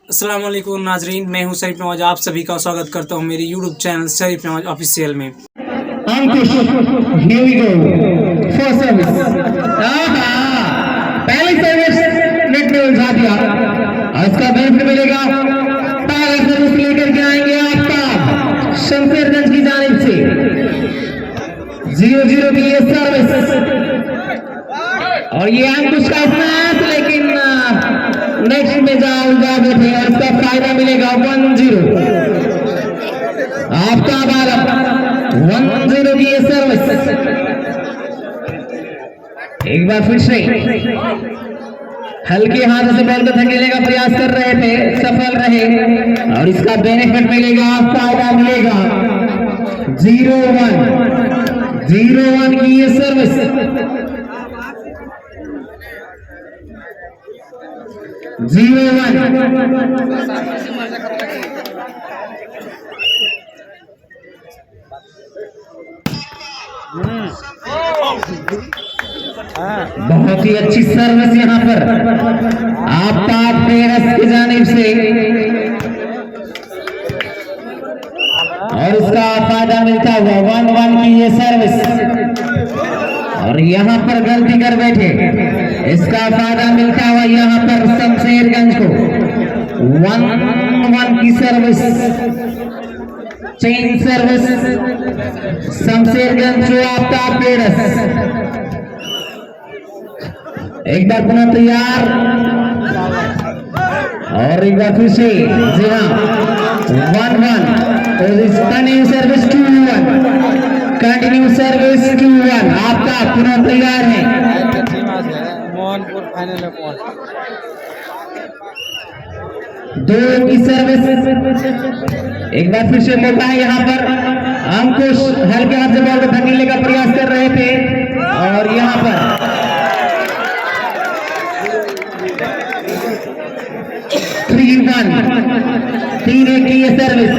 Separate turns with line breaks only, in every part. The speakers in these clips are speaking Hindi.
अस्सलाम वालेकुम नाजरीन, मैं हूं शरीफ नवाज। आप सभी का स्वागत करता हूं मेरे यूट्यूब चैनल शरीफ नवाज ऑफिशियल में।
पहली सर्विस नेट में उलझा दिया। इसका बेनिफिट मिलेगा। पहली सर्विस लेकर के आएंगे आफ्ताब शमशेरगंज की जानिब से 0-0 की ये सर्विस और ये अंकुश का स्मैश, लेकिन नेक्स्ट में उलझा बैठे और इसका फायदा मिलेगा 1-0। आफ्ताब आलम 1-0 की ये सर्विस। एक बार फिर से हल्के हाथ से बॉल को धकेलने का प्रयास कर रहे थे, सफल रहे और इसका बेनिफिट मिलेगा, फायदा मिलेगा। 0-1 की ये सर्विस। 0-1 बहुत ही अच्छी सर्विस यहाँ पर आफ्ताब प्रेरस की जानिब से और इसका फायदा मिलता हुआ 1-1 की ये सर्विस। और यहाँ पर गलती कर बैठे, इसका फायदा मिलता हुआ यहाँ पर शमशेरगंज को 1-1 की सर्विस। चेंज सर्विस शमशेरगंज जो आफ्ताब प्रेरस। एक बार पुनः तैयार और एक बार फिर से। जी हाँ, 1-1 कंटिन्यू सर्विस 2-1 कंटिन्यू सर्विस 2-1। आपका पुनः तैयार है।
मोहनपुर फाइनल में पहुंच
2 की सर्विस। एक बार फिर से मौका है यहाँ पर। अंकुश हल्के हाथ से बॉल को धकेलने का प्रयास कर रहे थे और यहाँ पर 3-1 की ये सर्विस।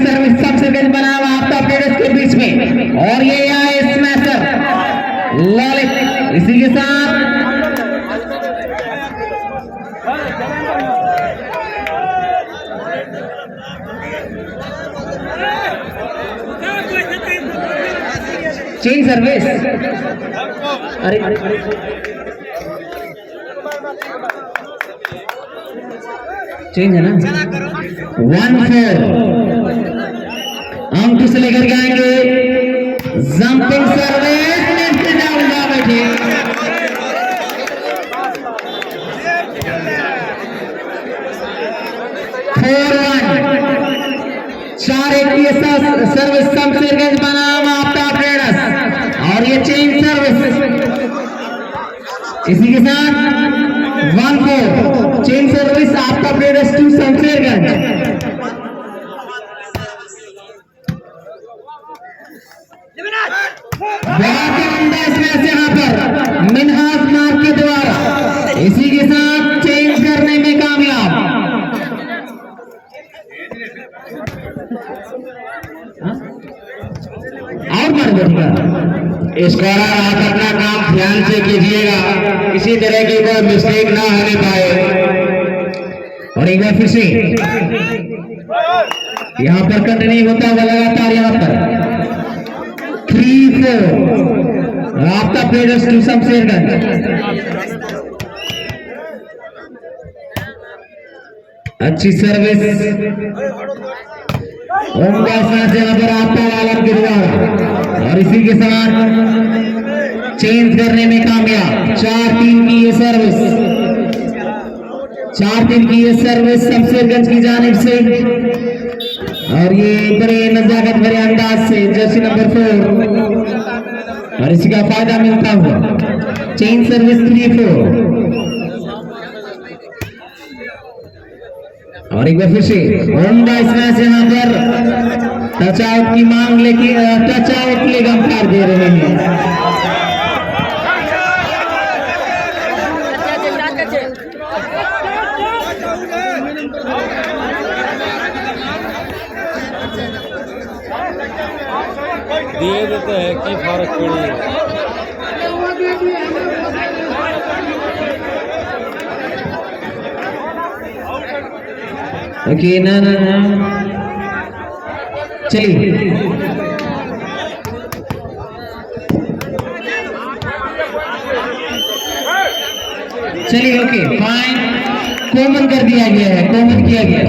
सर्विस सबसे बेस्ट बना हुआ आफ्ताब प्रेरस के बीच में और ये आए स्मैशर ललित। इसी के साथ चेंज सर्विस। अरे चेंज है ना। 1-4 अंकुश लेकर के आएंगे। जंपिंग सर्विस नेट से डाउन जा बैठे। 4-1 की सर्विस शमशेरगंज बनाम आफ्ताब प्रेरस और ये चेंज सर्विस। इसी के साथ 1-4 चेंज सर्विस आफ्ताब प्रेरस टू शमशेरगंज। यहाँ पर मिनहाज मार के द्वारा इसी के साथ चेंज करने में कामयाब। और मार बैठेगा। स्कोरर आप अपना काम ध्यान से कीजिएगा, किसी तरह की कोई मिस्टेक ना होने पाए। और एक बार फिर से यहाँ पर कंटिन्यू होता हुआ लगातार यहाँ पर 3-4 आफ्ताब प्रेरस टू शमशेरगंज। अच्छी सर्विस उनका साथ यहाँ पर आफ्ताब आलम के द्वारा और इसी के साथ चेंज करने में कामयाब। 4-3 की ये सर्विस। 4-3 की ये सर्विस शमशेरगंज की जानिब से और ये बड़े नजाकत भरे अंदाज से जर्सी नंबर 4 और इसी का फायदा मिलता हुआ चेंज सर्विस 3-4। और एक बार फिर से होंडा स्मैश यहाँ पर टच आउट की मांग लेके टच आउट ले अंपायर दे रहे हैं।
दिए देते हैं कि फर्क पड़ी
ओके ना ना ना चलिए चलिए ओके फाइन कॉमन कर दिया गया है कॉमन किया गया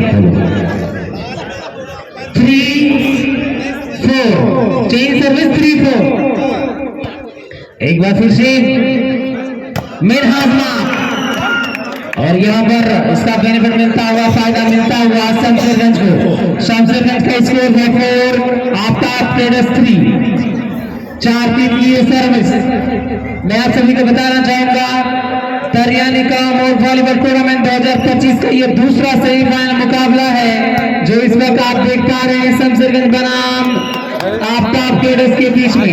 3-4 चेंज सर्विस 3-4 एक बार फिर से मिड हाफ मार्क और यहाँ पर इसका बेनिफिट मिलता हुआ फायदा मिलता हुआ शमशेरगंज को शमशेरगंज का स्कोर है 4 आफ्ताब ट्रेडर्स 3 4-3 की ये सर्विस मैं आप सभी को बताना चाहूंगा तरियानी का मोड वॉलीबॉल टूर्नामेंट 2025 का ये दूसरा सेमीफाइनल मुकाबला है जो इस वक्त आप देख पा रहे हैं शमशेरगंज बनाम आफ्ताब ट्रेडर्स के बीच में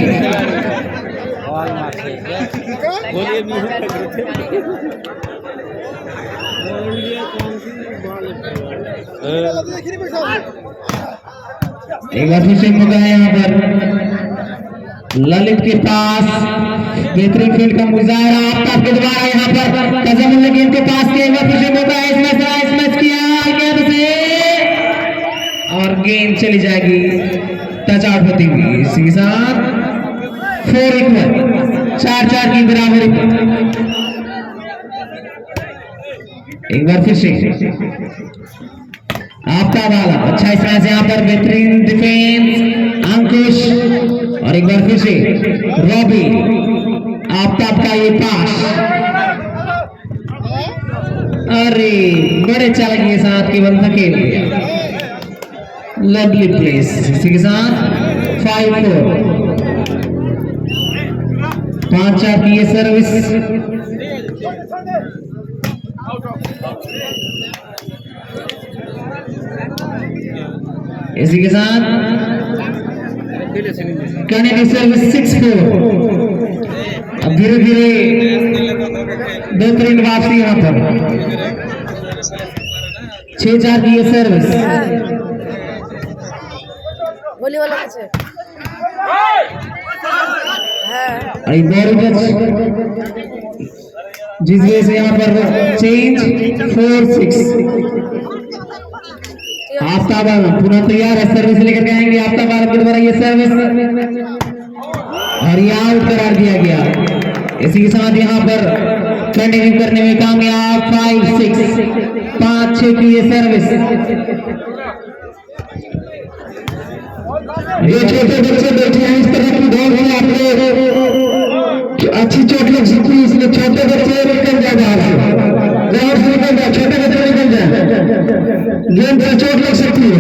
एक बार फिर से मौका है यहाँ पर ललित के पास बेहतरीन फील्ड का मुजाहरा आफ्ताब के द्वारा यहाँ पर कजमुल्लाह गेंद के पास के एक बार फिर से मौका है स्मैश किया गेंद से और गेंद चली जाएगी टच आउट होती हुई इसी के साथ 4 इक्वल 4-4 की बराबरी एक बार फिर से आफ्ताब वाला अच्छा स्मैश यहाँ पर बेहतरीन डिफेंस अंकुश और एक बार फिर से रॉबी आफ्ताब का ये पास अरे बड़े चालक के साथ केवल धकेल दिया लवली प्लेस इसी के साथ 5-4 5-4 की ये सर्विस इसी के साथ कैनेडी सर्विस 6-4 अब धीरे धीरे बेहतरीन वापसी यहाँ पर 6-4 की ये सर्विस
गोली वाला
जिस वजह से यहाँ पर चेंज 4-6 आफ्ताब पुनः तैयार है सर्विस लेकर के आएंगे आफ्ताब के द्वारा ये सर्विस और ये आउट करार दिया गया इसी के साथ यहाँ पर कंटिन्यू करने में कामयाब 5-6 5-6 की ये सर्विस ये छोटे बच्चे बैठे हैं इस तरह की दौड़ है आपने अच्छी चोट लग सकती है इसलिए छोटे बच्चे निकल जाए बाहर से निकल जाए छोटे बच्चे निकल जाए गेंद से चोट लग सकती है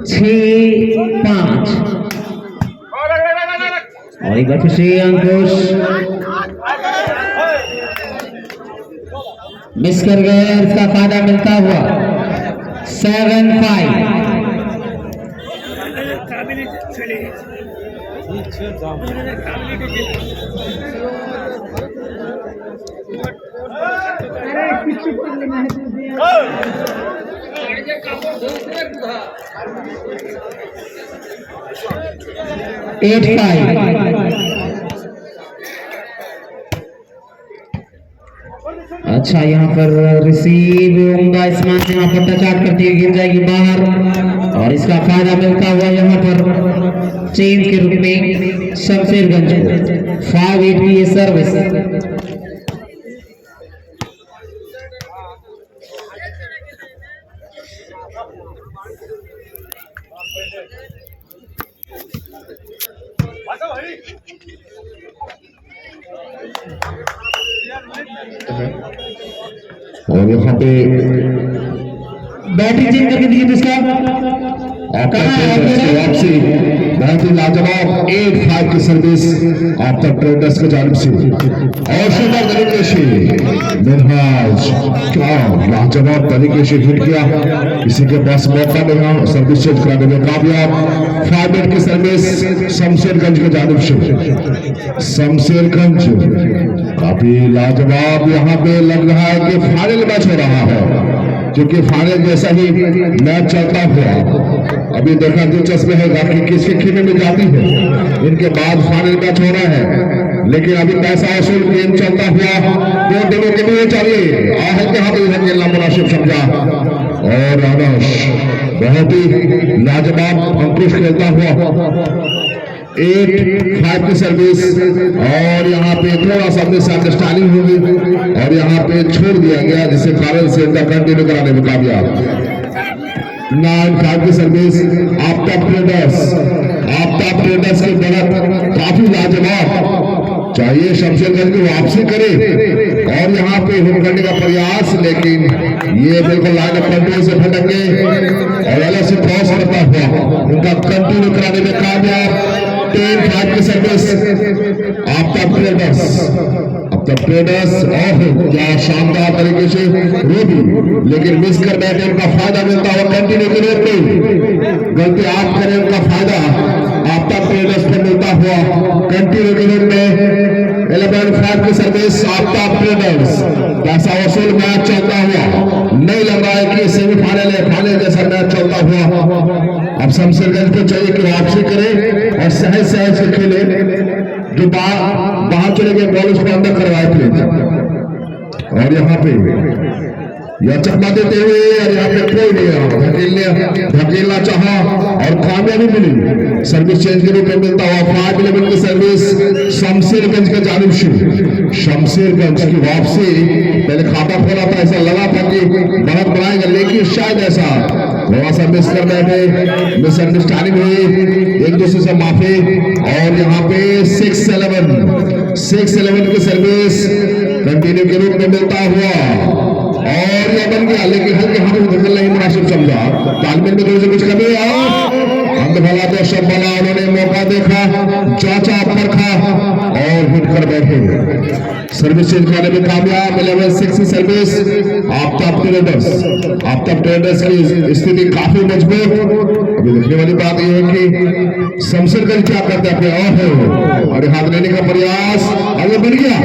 6-5 और एक बार फिर से अंकुश मिस कर गए इसका फायदा मिलता हुआ 7-5 8-5 अच्छा यहाँ पर रिसीव उमदा इस्मान यहाँ पर टच आउट करती हुई गिर जाएगी बाहर और इसका फायदा मिलता हुआ यहाँ पर चेंज के रूप में शमशेरगंज को 5-8 की ये सर्विस
और यहाँ पे
बैटिंग चेंज करके दीजिए जिसका
वापसी बहुत ही लाजवाब 8-5 की सर्विस आफ्ताब ट्रेडर्स की जानिब से और शुगर मिनहाज क्या लाजवाब तरीके से हिट किया, किसी के पास मौका नहीं, सर्विस चेंज कराने में कामयाब। 5 मिनट की सर्विस शमशेरगंज के जानिब से। शमशेरगंज काफी लाजवाब यहाँ पे लग रहा है कि फाइनल मैच हो रहा है, क्योंकि फाइनल जैसा ही मैच चलता हुआ अभी देखना दिलचस्प है कि किसके खेमे में जाती है। इनके बाद फाइनल मैच हो रहा है, लेकिन अभी पैसा वसूल गेम चलता हुआ दो टीमों के लिए चाहिए। आहत के हाथ में खेलना मुनासिब समझा और रानश बहुत ही लाजवाब अंकुश खेलता हुआ 8-5 की सर्विस, और यहाँ पे थोड़ा सा मिसअंडरस्टैंडिंग होगी और यहाँ पे छोड़ दिया गया, जिससे कारण से इनका कंटिन्यू कराने में कामयाब। 9-5 की सर्विस। आफ्ताब ट्रेडर्स की बढ़त काफी लाजवाब, चाहिए शमशेरगंज की वापसी करे और यहाँ पे हिट करने का प्रयास, लेकिन ये बिल्कुल लाइन ऑफ कंट्रोल से भटक गए और अलग से क्रॉस करता हुआ उनका कंटिन्यू कराने में कामयाब। 10-5 की सर्विस। आफ्ताब ट्रेडर्स और क्या शानदार तरीके से रोबी, लेकिन मिस कर बैठे, उनका फायदा मिलता हुआ कंटिन्यू के रूप में। गलती आप करें, उनका फायदा आफ्ताब ट्रेडर्स को मिलता हुआ कंटिन्यू के रूप में। 11-5 की सर्विस। आफ्ताब ट्रेडर्स पैसा वसूल मैच चलता हुआ, नहीं लग रहा है कि सेमीफाइनल है, फाइनल जैसा मैच चलता हुआ। अब शमशेरगंज को चाहिए कि वापसी करे और सहज सहज से खेले, जो बाहर चले गए बॉल उसको अंदर करवाए थे। और यहाँ पे यह चकमा देते हुए और यहाँ पे कोई नहीं धकेलना चाहा और कामयाबी मिली। सर्विस चेंज के रूप में मिलता हुआ 5-11 की सर्विस शमशेरगंज के जानिब से। शमशेरगंज की वापसी, पहले खाता खोला था, ऐसा लगा था कि बढ़त बनाएंगे, लेकिन शायद ऐसा थोड़ा सा मिस कर बैठे, मिसअंडरस्टैंडिंग हुई, एक दूसरे से माफी। और यहाँ पे 6-11 की सर्विस कंटिन्यू के रूप में मिलता हुआ और यह बन गया, लेकिन हल्के हाथों में धकेलना ही मुनासिब समझा। तालमेल में से कुछ कमी अंत भला तो सब भला, उन्होंने मौका देखा, चाचा परखा और हिट कर बैठे। सर्विस चेंज करने में कामयाब। 11-6 की सर्विस। आफ्ताब ट्रेडर्स की स्थिति काफी मजबूत। अभी देखने वाली बात यह है कि शमशेरगंज क्या करते हैं अपने और हाथ लेने का प्रयास, आगे बढ़ गया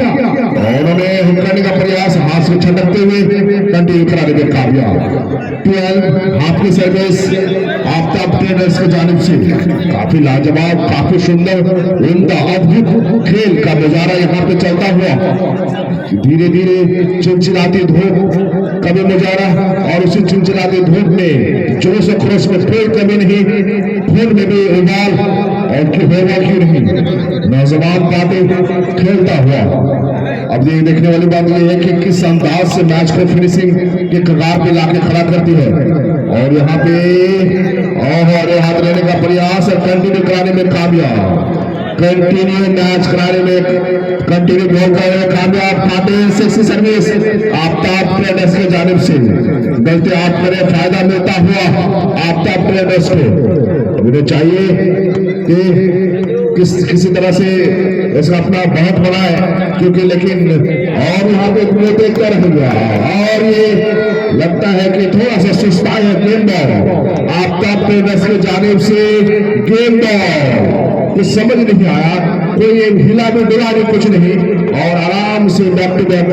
और उन्होंने हिट करने का प्रयास, हाथ से छटकते हुए कंटिन्यू कराने में कामयाब। 12 की सर्विस आफ्ताब ट्रेडर्स की जानिब से। काफी लाजवाब, काफी सुंदर, उनका अद्भुत खेल का नजारा यहाँ पे चलता हुआ। धीरे धीरे चिलचिलाती धूप कभी नजारा, और उसी चिलचिलाती धूप में जोश और खरोश में कोई कमी नहीं, खून में भी उबाल और होगा क्यों नहीं, नौजवान बातें खेलता हुआ। अब ये देखने वाली बात यह है कि किस अंदाज से मैच को फिनिशिंग के कगार पे लाके खड़ा करती है। और यहाँ पे और हाथ लेने का प्रयास और कंटिन्यू कराने में कामयाब। कंटिन्यू मैच कराने में कंटिन्यू बॉल कराने में कामयाब। 5-6 सर्विस आफ्ताब ट्रेडर्स के जानिब से। गलती आप करें, फायदा मिलता हुआ आफ्ताब ट्रेडर्स को। मुझे चाहिए कि किसी तरह से इसका अपना बहुत बड़ा है, क्योंकि लेकिन और यहाँ पे देखता रहेगा और ये लगता है कि थोड़ा सा सुस्ता है गेम बॉल आफ्ताब ट्रेडर्स के जानिब से। गेम बॉल कुछ समझ नहीं आया, कोई हिला भी डुला भी कुछ नहीं, और आराम से बैक टू बैक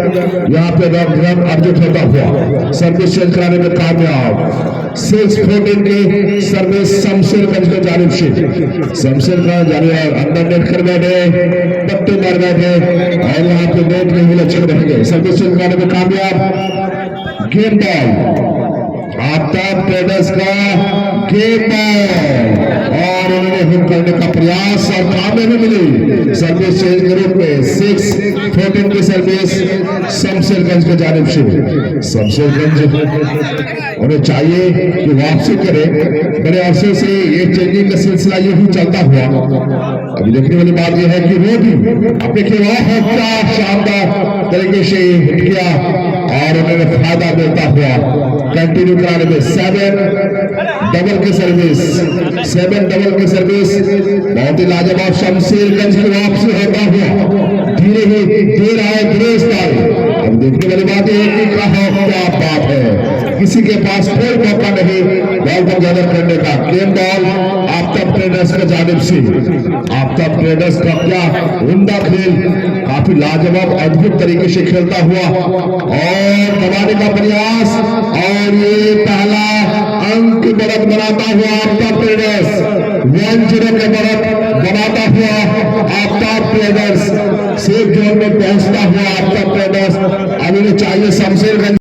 यहाँ पे रन अर्जित होता हुआ सर्विस चेंज कराने में कामयाब। 6-14 की सर्विस शमशेरगंज के जानिब से। शमशेरगंज अंदर नेट कर बैठे, पट्टे मार बैठे और यहाँ पे नेट नहीं मिले, चल रह गए। सर्विस चेंज कराने में कामयाब। गेम बॉल आफ्ताब ट्रेडर्स का गेम बॉल, और उन्होंने हिट करने का प्रयास और कामयाबी मिली सर्विस चेंज के रूप में। 6-14 की सर्विस शमशेरगंज के जानिब से। शमशेरगंज उन्हें चाहिए कि वापसी करे, बड़े अरसे से ये चेंजिंग का सिलसिला यही चलता हुआ। अभी देखने वाली बात यह है कि वो भी अपने खिलाफ क्या शानदार तरीके से हिट किया और उन्होंने फायदा देता हुआ कंटिन्यू कराने में। 7 डबल की सर्विस। 7 डबल की सर्विस बहुत ही लाजवाब। शमशेरगंज की वापसी होता हुआ धीरे ही देर आए गिरफ्तार। अब अब देखने वाली बात यह है कि क्या बात है, किसी के पास कोई मौका नहीं बॉल को गैदर करने का। गेम बॉल आफ्ताब ट्रेडर्स की जानिब से। आफ्ताब ट्रेडर्स का क्या उम्दा खेल, काफी लाजवाब अद्भुत तरीके से खेलता हुआ और दबाने का प्रयास, और ये पहला अंक की बढ़त बनाता हुआ आफ्ताब ट्रेडर्स 1-0 के बढ़त बनाता हुआ आफ्ताब ट्रेडर्स सेफ जोन में पहुंचता हुआ आफ्ताब ट्रेडर्स। अब इन्हें चाहिए शमशेरगंज